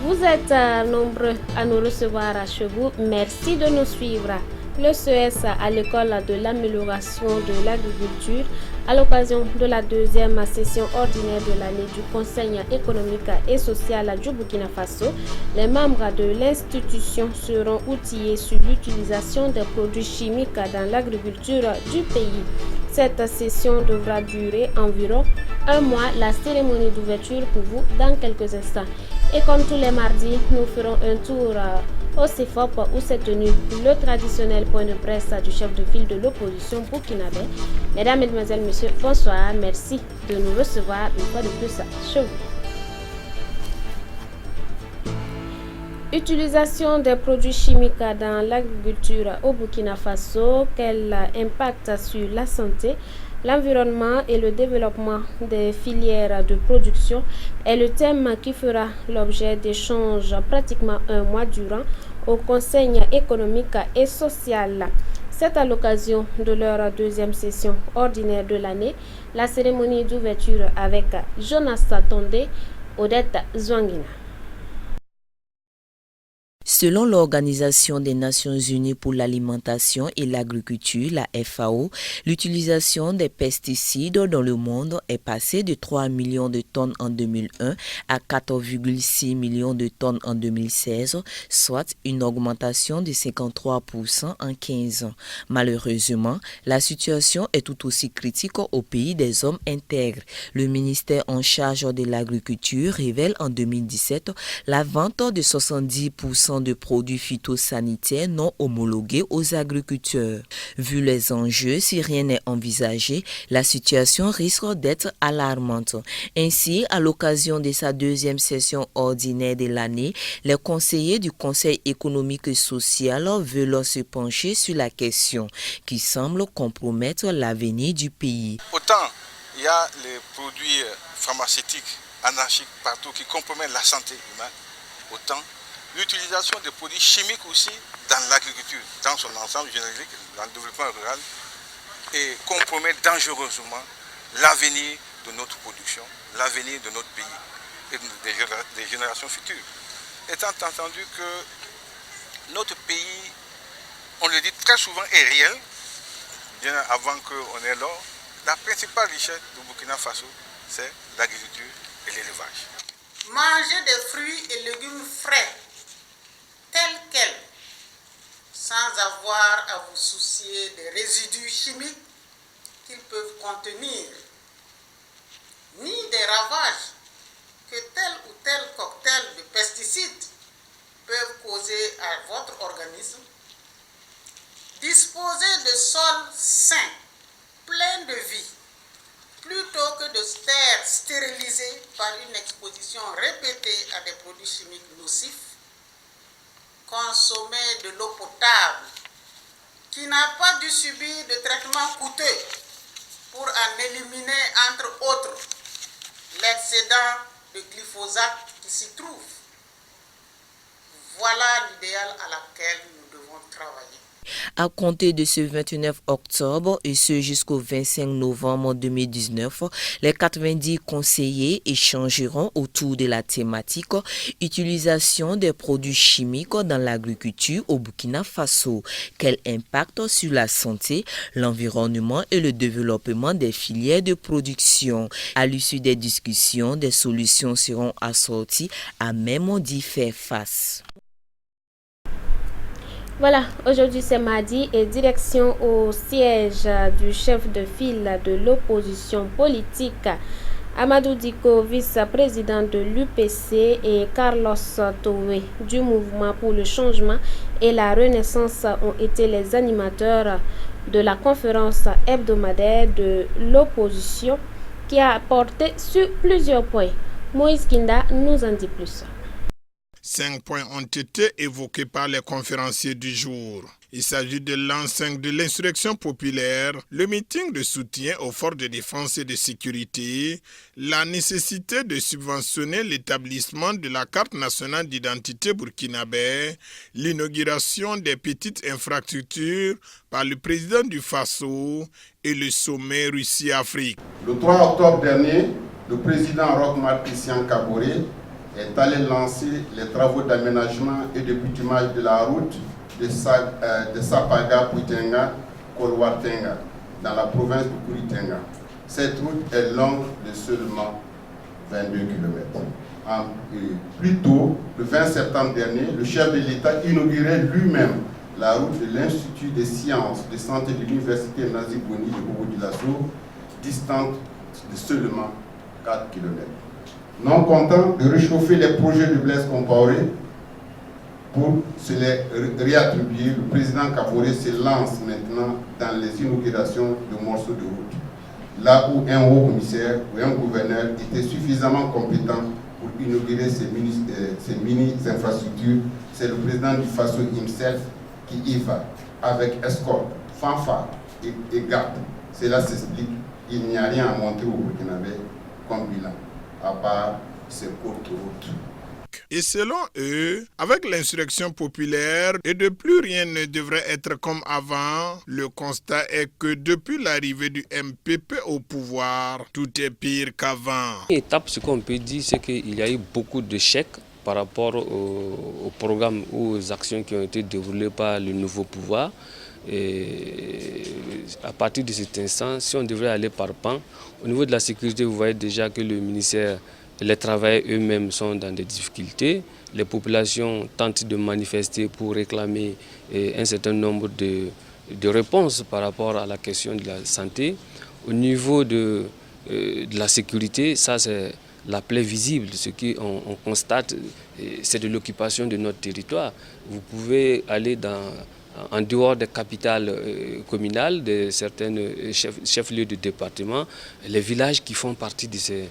Vous êtes nombreux à nous recevoir chez vous. Merci de nous suivre. Le CES à l'école de l'amélioration de l'agriculture, à l'occasion de la deuxième session ordinaire de l'année du Conseil économique et social du Burkina Faso, les membres de l'institution seront outillés sur l'utilisation des produits chimiques dans l'agriculture du pays. Cette session devra durer environ un mois. La cérémonie d'ouverture pour vous dans quelques instants. Et comme tous les mardis, nous ferons un tour au CEFOP où s'est tenu le traditionnel point de presse du chef de file de l'opposition burkinabé. Mesdames, Mesdemoiselles, Messieurs, bonsoir. Merci de nous recevoir une fois de plus chez vous. Utilisation des produits chimiques dans l'agriculture au Burkina Faso, quel impact sur la santé, l'environnement et le développement des filières de production est le thème qui fera l'objet d'échanges pratiquement un mois durant au Conseil économique et social. C'est à l'occasion de leur deuxième session ordinaire de l'année, la cérémonie d'ouverture avec Jonas Tondé, Odette Zouangina. Selon l'Organisation des Nations Unies pour l'alimentation et l'agriculture, la FAO, l'utilisation des pesticides dans le monde est passée de 3 millions de tonnes en 2001 à 14,6 millions de tonnes en 2016, soit une augmentation de 53% en 15 ans. Malheureusement, la situation est tout aussi critique au pays des hommes intègres. Le ministère en charge de l'agriculture révèle en 2017 la vente de 70% de produits phytosanitaires non homologués aux agriculteurs. Vu les enjeux, si rien n'est envisagé, la situation risque d'être alarmante. Ainsi, à l'occasion de sa deuxième session ordinaire de l'année, les conseillers du Conseil économique et social veulent se pencher sur la question qui semble compromettre l'avenir du pays. Autant il y a les produits pharmaceutiques anarchiques partout qui compromettent la santé humaine, autant l'utilisation des produits chimiques aussi dans l'agriculture, dans son ensemble générique, dans le développement rural, et compromet dangereusement l'avenir de notre production, l'avenir de notre pays et des générations futures. Étant entendu que notre pays, on le dit très souvent, est réel, bien avant qu'on ait l'or, la principale richesse du Burkina Faso, c'est l'agriculture et l'élevage. Manger des fruits et légumes frais, tels quels, sans avoir à vous soucier des résidus chimiques qu'ils peuvent contenir, ni des ravages que tel ou tel cocktail de pesticides peuvent causer à votre organisme. Disposer de sols sains, pleins de vie, plutôt que de terres stérilisées par une exposition répétée à des produits chimiques nocifs. Consommer de l'eau potable qui n'a pas dû subir de traitement coûteux pour en éliminer, entre autres, l'excédent de glyphosate qui s'y trouve. Voilà l'idéal à laquelle nous devons travailler. À compter de ce 29 octobre et ce jusqu'au 25 novembre 2019, les 90 conseillers échangeront autour de la thématique « Utilisation des produits chimiques dans l'agriculture au Burkina Faso. Quel impact sur la santé, l'environnement et le développement des filières de production ?» À l'issue des discussions, des solutions seront assorties à même d'y faire face. Voilà, aujourd'hui c'est mardi et direction au siège du chef de file de l'opposition politique, Amadou Diko, vice-président de l'UPC, et Carlos Towe du Mouvement pour le changement et la renaissance ont été les animateurs de la conférence hebdomadaire de l'opposition qui a porté sur plusieurs points. Moïse Kinda nous en dit plus. 5 points ont été évoqués par les conférenciers du jour. Il s'agit de l'an 5 de l'insurrection populaire, le meeting de soutien aux forces de défense et de sécurité, la nécessité de subventionner l'établissement de la carte nationale d'identité burkinabé, l'inauguration des petites infrastructures par le président du Faso et le sommet Russie-Afrique. Le 3 octobre dernier, le président Roch Marc Christian Kaboré est allé lancer les travaux d'aménagement et de bitumage de la route de Sapaga-Puitenga-Kolwatenga dans la province de Kuritenga. Cette route est longue de seulement 22 km. Plus tôt, le 20 septembre dernier, le chef de l'État inaugurait lui-même la route de l'Institut des sciences de santé de l'Université Nazi Boni de Bobo-Dioulasso, distante de seulement 4 km. Non content de réchauffer les projets de Blaise Compaoré pour se les réattribuer, le président Kaboré se lance maintenant dans les inaugurations de morceaux de route. Là où un haut commissaire ou un gouverneur était suffisamment compétent pour inaugurer ces mini-infrastructures, c'est le président du FASO himself qui y va, avec escorte, fanfare et garde. Cela s'explique, il n'y a rien à montrer au Burkinabé comme bilan, à part ces courtes routes. Et selon eux, avec l'insurrection populaire, et de plus rien ne devrait être comme avant, le constat est que depuis l'arrivée du MPP au pouvoir, tout est pire qu'avant. Étape, ce qu'on peut dire, c'est qu'il y a eu beaucoup d'échecs par rapport au programme ou aux actions qui ont été déroulées par le nouveau pouvoir. Et à partir de cet instant, si on devrait aller par pan, au niveau de la sécurité, vous voyez déjà que le ministère, les travailleurs eux-mêmes sont dans des difficultés. Les populations tentent de manifester pour réclamer un certain nombre de réponses par rapport à la question de la santé. Au niveau de la sécurité, ça c'est la plaie visible. Ce qu'on constate, c'est de l'occupation de notre territoire. Vous pouvez aller en dehors des capitales communales, de certains chefs-lieux de département, les villages qui font partie de ces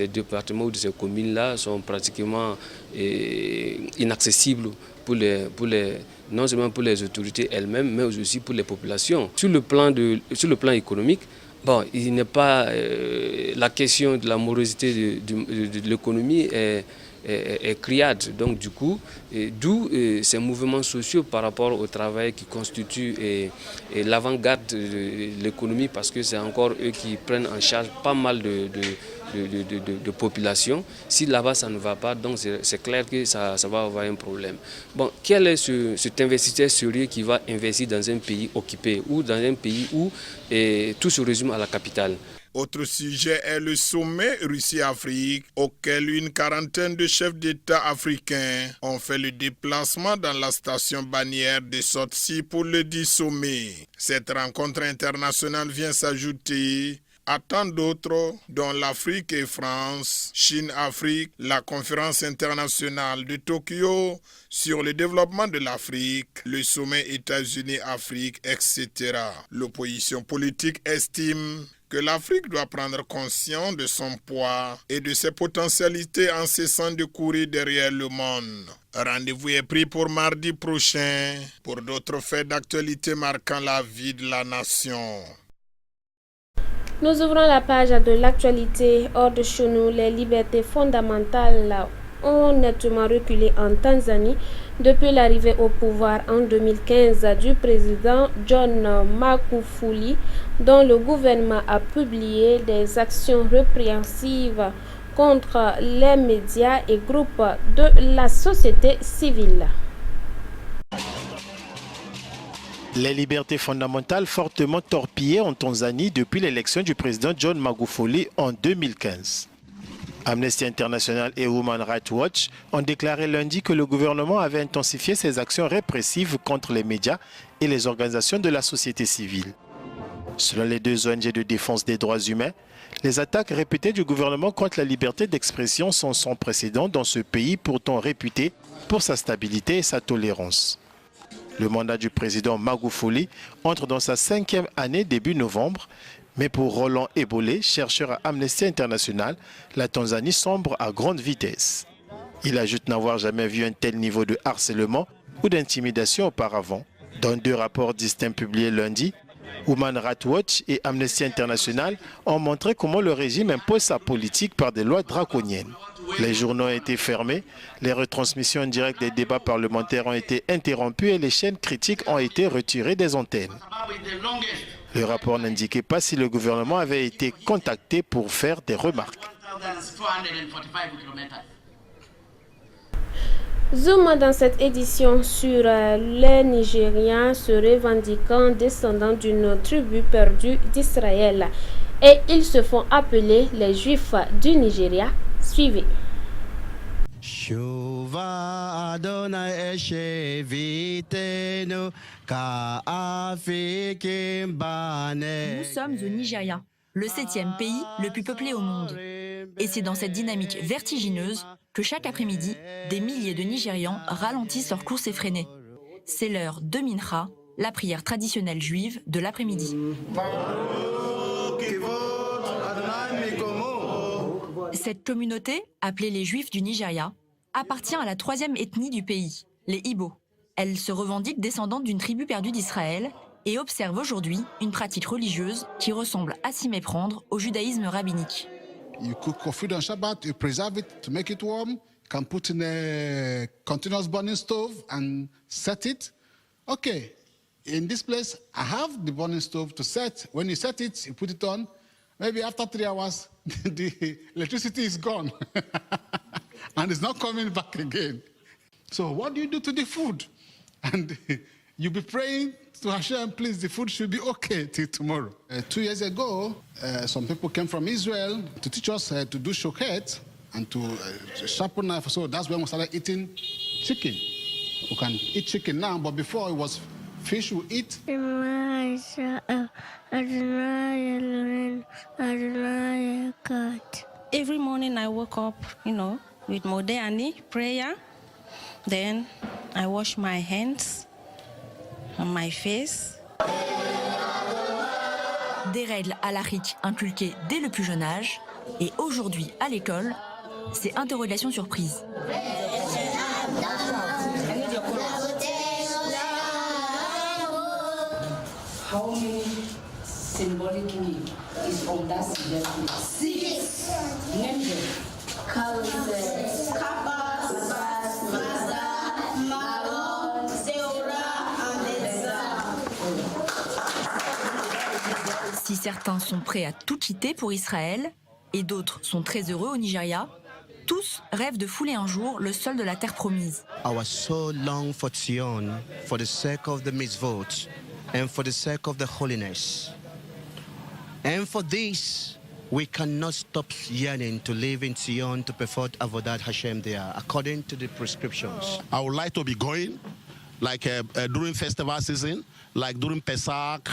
départements ou de ces communes-là sont pratiquement inaccessibles non seulement pour les autorités elles-mêmes, mais aussi pour les populations. Sur le plan économique, bon, il n'est pas la question de la morosité de l'économie est criade. Donc du coup, d'où ces mouvements sociaux par rapport au travail qui constitue l'avant-garde de l'économie, parce que c'est encore eux qui prennent en charge pas mal de population. Si là-bas ça ne va pas, donc c'est clair que ça va avoir un problème. Bon, quel est cet investisseur sérieux qui va investir dans un pays occupé ou dans un pays où tout se résume à la capitale? Autre sujet est le sommet Russie-Afrique, auquel une quarantaine de chefs d'État africains ont fait le déplacement dans la station bannière de Sotsi pour le dit sommet. Cette rencontre internationale vient s'ajouter à tant d'autres, dont l'Afrique et France, Chine-Afrique, la conférence internationale de Tokyo sur le développement de l'Afrique, le sommet États-Unis-Afrique, etc. L'opposition politique estime que l'Afrique doit prendre conscience de son poids et de ses potentialités en cessant de courir derrière le monde. Rendez-vous est pris pour mardi prochain pour d'autres faits d'actualité marquant la vie de la nation. Nous ouvrons la page de l'actualité. Hors de chez nous, les libertés fondamentales ont nettement reculé en Tanzanie depuis l'arrivée au pouvoir en 2015 du président John Magufuli, dont le gouvernement a publié des actions répréhensibles contre les médias et groupes de la société civile. Les libertés fondamentales fortement torpillées en Tanzanie depuis l'élection du président John Magufuli en 2015. Amnesty International et Human Rights Watch ont déclaré lundi que le gouvernement avait intensifié ses actions répressives contre les médias et les organisations de la société civile. Selon les deux ONG de défense des droits humains, les attaques répétées du gouvernement contre la liberté d'expression sont sans précédent dans ce pays pourtant réputé pour sa stabilité et sa tolérance. Le mandat du président Magufuli entre dans sa 5e année début novembre, mais pour Roland Ebolé, chercheur à Amnesty International, la Tanzanie sombre à grande vitesse. Il ajoute n'avoir jamais vu un tel niveau de harcèlement ou d'intimidation auparavant. Dans 2 rapports distincts publiés lundi, Human Rights Watch et Amnesty International ont montré comment le régime impose sa politique par des lois draconiennes. Les journaux ont été fermés, les retransmissions en direct des débats parlementaires ont été interrompues et les chaînes critiques ont été retirées des antennes. Le rapport n'indiquait pas si le gouvernement avait été contacté pour faire des remarques. Zoom dans cette édition sur les Nigériens se revendiquant descendants d'une tribu perdue d'Israël. Et ils se font appeler les Juifs du Nigeria. Suivez. Nous sommes au Nigeria, le 7e pays le plus peuplé au monde. Et c'est dans cette dynamique vertigineuse que chaque après-midi, des milliers de Nigérians ralentissent leur course effrénée. C'est l'heure de Mincha, la prière traditionnelle juive de l'après-midi. Cette communauté, appelée les Juifs du Nigeria, appartient à la 3e ethnie du pays, les Ibo. Elle se revendique descendante d'une tribu perdue d'Israël et observe aujourd'hui une pratique religieuse qui ressemble à s'y méprendre au judaïsme rabbinique. You cook food on Shabbat, you preserve it to make it warm, you can put in a continuous burning stove and set it. Okay, in this place, I have the burning stove to set. When you set it, you put it on. Maybe after 3 hours, the electricity is gone and it's not coming back again. So what do you do to the food? And you'll be praying to Hashem, please, the food should be okay till tomorrow. 2 years ago, some people came from Israel to teach us to do shochet and to sharpen knife. So that's when we started eating chicken. We can eat chicken now, but before it was fish we eat. Every morning I woke up, with Modéani, prayer. Then I wash my hands and my face. Des règles halachiques inculquées dès le plus jeune âge. Et aujourd'hui, à l'école, c'est interrogation surprise. How many symbolically is on that suggestion? 6. Name them. Si certains sont prêts à tout quitter pour Israël et d'autres sont très heureux au Nigeria, tous rêvent de fouler un jour le sol de la terre promise. I was so long for Zion, for the sake of the mitzvot, and for the sake of the holiness. And for this, we cannot stop yearning to live in Zion to perform Avodat Hashem there, according to the prescriptions. I would like to be going, like during festival season, like during Pesach,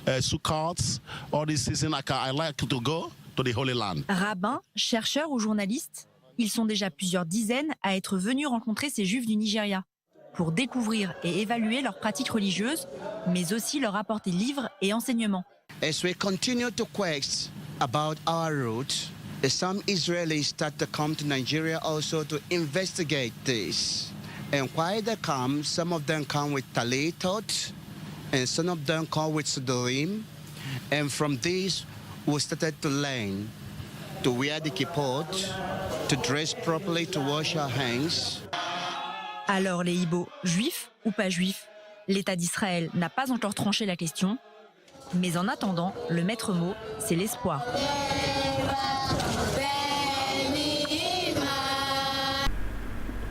Sukkot, all this season, I like to go to the Holy Land. Rabbins, chercheurs ou journalistes, ils sont déjà plusieurs dizaines à être venus rencontrer ces Juifs du Nigeria pour découvrir et évaluer leurs pratiques religieuses, mais aussi leur apporter livres et enseignements. As we continue to quest about our roots, some Israelis start to come to Nigeria also to investigate this. And while they come, some of them come with talitot, and some of them come with sudorim. And from this, we started to learn to wear the kippot, to dress properly, to wash our hands. Alors les Ibo, juifs ou pas juifs, l'État d'Israël n'a pas encore tranché la question. Mais en attendant, le maître mot, c'est l'espoir.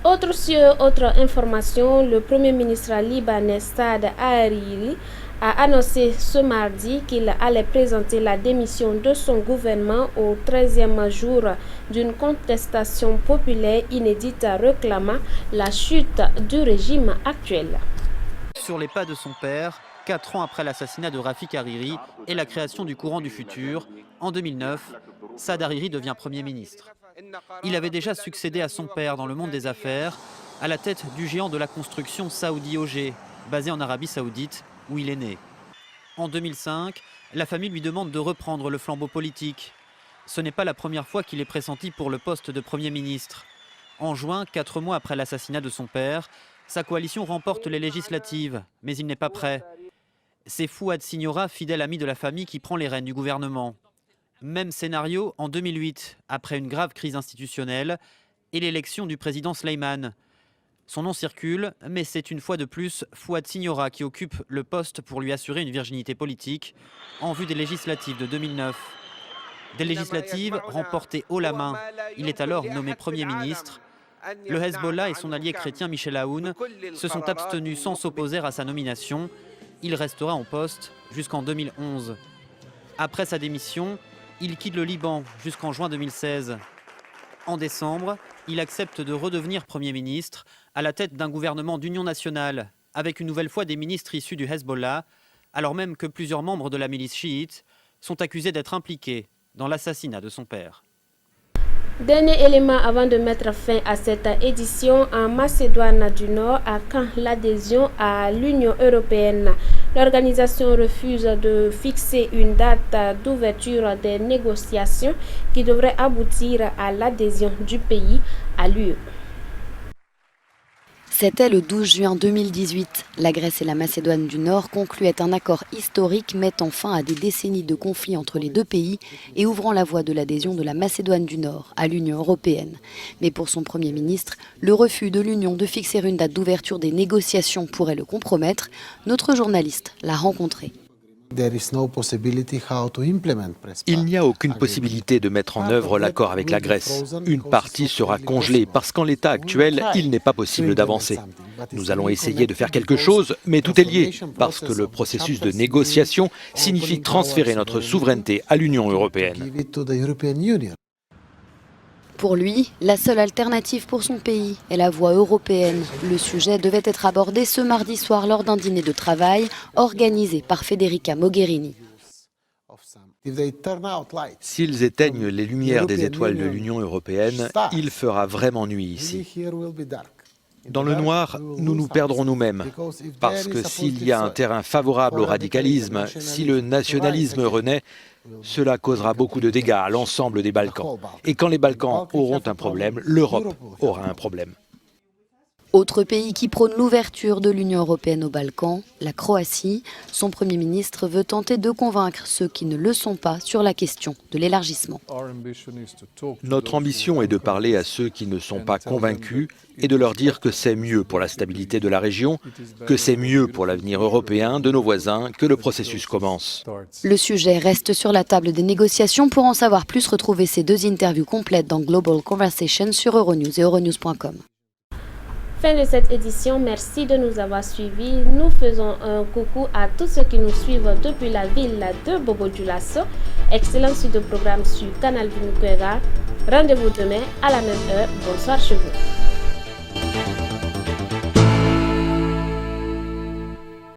Autre information, le Premier ministre libanais Saad Hariri a annoncé ce mardi qu'il allait présenter la démission de son gouvernement au 13e jour d'une contestation populaire inédite réclamant la chute du régime actuel. Sur les pas de son père, 4 ans après l'assassinat de Rafik Hariri et la création du courant du futur, en 2009, Saad Hariri devient Premier ministre. Il avait déjà succédé à son père dans le monde des affaires, à la tête du géant de la construction Saudi OG, basé en Arabie Saoudite, où il est né. En 2005, la famille lui demande de reprendre le flambeau politique. Ce n'est pas la première fois qu'il est pressenti pour le poste de Premier ministre. En juin, 4 mois après l'assassinat de son père, sa coalition remporte les législatives, mais il n'est pas prêt. C'est Fouad Signora, fidèle ami de la famille, qui prend les rênes du gouvernement. Même scénario en 2008, après une grave crise institutionnelle et l'élection du président Sleiman. Son nom circule, mais c'est une fois de plus Fouad Signora qui occupe le poste pour lui assurer une virginité politique en vue des législatives de 2009. Des législatives remportées haut la main. Il est alors nommé Premier ministre. Le Hezbollah et son allié chrétien Michel Aoun se sont abstenus sans s'opposer à sa nomination. Il restera en poste jusqu'en 2011. Après sa démission, il quitte le Liban jusqu'en juin 2016. En décembre, il accepte de redevenir Premier ministre à la tête d'un gouvernement d'union nationale, avec une nouvelle fois des ministres issus du Hezbollah, alors même que plusieurs membres de la milice chiite sont accusés d'être impliqués dans l'assassinat de son père. Dernier élément avant de mettre fin à cette édition, en Macédoine du Nord, à quand l'adhésion à l'Union européenne. L'organisation refuse de fixer une date d'ouverture des négociations qui devrait aboutir à l'adhésion du pays à l'UE. C'était le 12 juin 2018. La Grèce et la Macédoine du Nord concluaient un accord historique mettant fin à des décennies de conflits entre les deux pays et ouvrant la voie de l'adhésion de la Macédoine du Nord à l'Union européenne. Mais pour son Premier ministre, le refus de l'Union de fixer une date d'ouverture des négociations pourrait le compromettre. Notre journaliste l'a rencontré. Il n'y a aucune possibilité de mettre en œuvre l'accord avec la Grèce. Une partie sera congelée parce qu'en l'état actuel, il n'est pas possible d'avancer. Nous allons essayer de faire quelque chose, mais tout est lié parce que le processus de négociation signifie transférer notre souveraineté à l'Union européenne. Pour lui, la seule alternative pour son pays est la voie européenne. Le sujet devait être abordé ce mardi soir lors d'un dîner de travail organisé par Federica Mogherini. S'ils éteignent les lumières des étoiles de l'Union européenne, il fera vraiment nuit ici. Dans le noir, nous nous perdrons nous-mêmes, parce que s'il y a un terrain favorable au radicalisme, si le nationalisme renaît, cela causera beaucoup de dégâts à l'ensemble des Balkans. Et quand les Balkans auront un problème, l'Europe aura un problème. Autre pays qui prône l'ouverture de l'Union européenne aux Balkans, la Croatie. Son Premier ministre veut tenter de convaincre ceux qui ne le sont pas sur la question de l'élargissement. Notre ambition est de parler à ceux qui ne sont pas convaincus et de leur dire que c'est mieux pour la stabilité de la région, que c'est mieux pour l'avenir européen de nos voisins que le processus commence. Le sujet reste sur la table des négociations. Pour en savoir plus, retrouvez ces deux interviews complètes dans Global Conversation sur Euronews et euronews.com. Fin de cette édition, merci de nous avoir suivis. Nous faisons un coucou à tous ceux qui nous suivent depuis la ville de Bobo-Dioulasso. Excellente suite de programme sur Canal Viniquera. Rendez-vous demain à la même heure. Bonsoir chez vous.